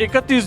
31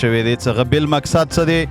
شوی دی چې بل مقصد څه دی؟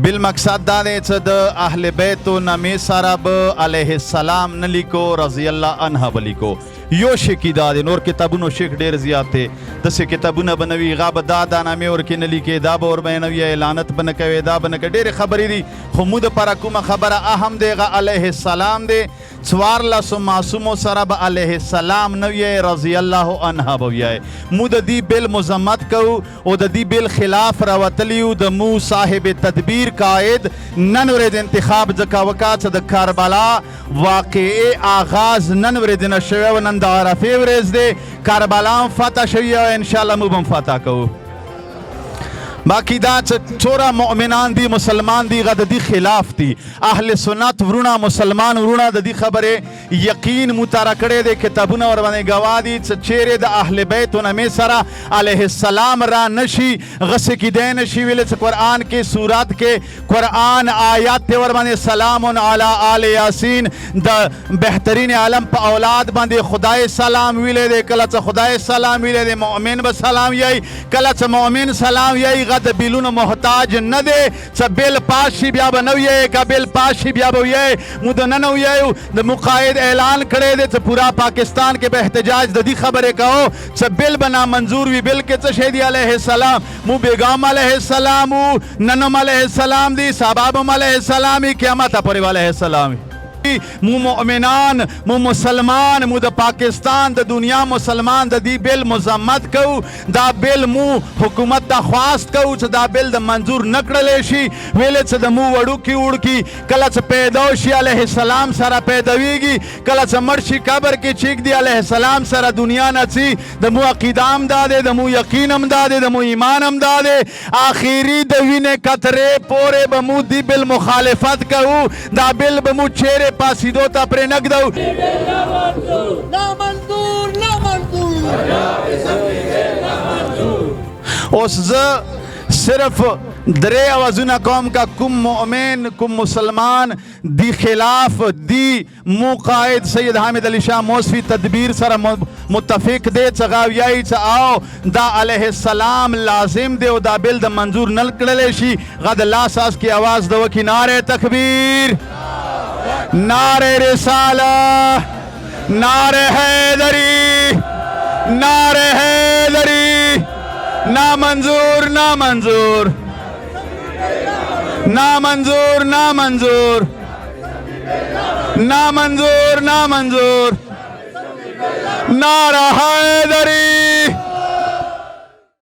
بل مقصد دا دی چې د اهل بیت نامې سره به علیه السلام نه لیکو، رضی الله عنه به لیکو. یو شی کې دا دی، نور کتابونو شیخ ډېر زیات دی. داسې کتابونه به نه وي، هغه به دا نامې ورکې نه لیکې، دا به ورباندې نه وي، اعلانت به نه کوې، دا به نه کوې. ډېرې خبرې دي، خو موږ دپاره کومه خبره اهم دی هغه علیه السلام دی. 14 معصومو سره به علیه السلام نه ویایې، رضی الله عنه به ویایې. موږ د دې بل مذمت کوو او د دې بل خلاف راوتلي یو. د مو صاحب تدبیر قائد نن ورځ انتخاب ځکه وکړه چې د کربلا واقعي آغاز نن ورځ نه شوی و، نن د عرفې ورځ دی. کربلا هم فتح شوي او انشاءالله موږ به هم فتح کوو. باقی دا څوره مؤمنان دي، مسلمان دي، هغه د دې خلاف دي. اهل سنت ورونه، مسلمان ورونه د دې خبرې یقین مطالعه کړی دی، کتابونه ورباندې ګواه دي چې چیرې د اهل بیت نامې سره علیه السلام را نشي، غسې کیدی نشي ویلی چې قرآن کې سورت کې قرآن آیات دی ورباندې سلام علی آل یاسین، د بهترین عالم په اولاد باندې خدای سلام ویلی دی. کله چې خدای سلام ویلی دی مؤمن به سلام یایي، کله چې مؤمن سلام یایي د بیلونو محتاج نه دی چې بیل پاس شي بیا به نه ویایې، که بیل پاس شي بیا به ویایې. موږ د نن ویایو د مقاید اعلان کړی دی چې پورا پاکستان کې به احتجاج د دې خبرې کوو چې بیل به نامنظور وي. بیل کې څه شی دی؟ علیه السلام. مو بیګام علیه السلام و، ننم علیه السلام دی، سبابم علیه السلام وي، قیامت پورې علیه السلام وي. مو مؤمنان، مو مسلمان، مو د پاکستان د دنیا مسلمان د دې بل مذمت کوو. دا بل مو حکومت ته خواست کوو چې دا بل د منظور نه کړلی شي. ویلې چې د مو وړوکي وړوکي کله چې پیدا شي علیه السلام سره پیداویږي، کله چې مړ شي قبر کې چیک دی علیه السلام سره دنیا نه ځي. د مو عقیده هم دا دی، د مو یقین هم دا دی، د مو ایمان هم دا دی. آخري د وینې قطرې پورې به مو دې بل مخالفت کوو. دا بل به مو چیرې پاسیدو ته پرې نږدو. اوس زه صرف درې اوازونه کوم که کوم مؤمن، کوم مسلمان دی خلاف دی مو قائد سید حامد علی شاہ موسوی تدبیر سره متفق دی چې هغه ویایي چې او دا علیه السلام لازم دی او دا بل د منظور نه کړلی شي. هغه د لاس آس کې آواز د وکړي نعرې تکبیر، نعرہ رسالہ، نعرہ حیدری، نعرہ حیدری. نامنظور، نامنظور، نامنظور، نامنظور، نامنظور، نامنظور. نعرہ حیدری،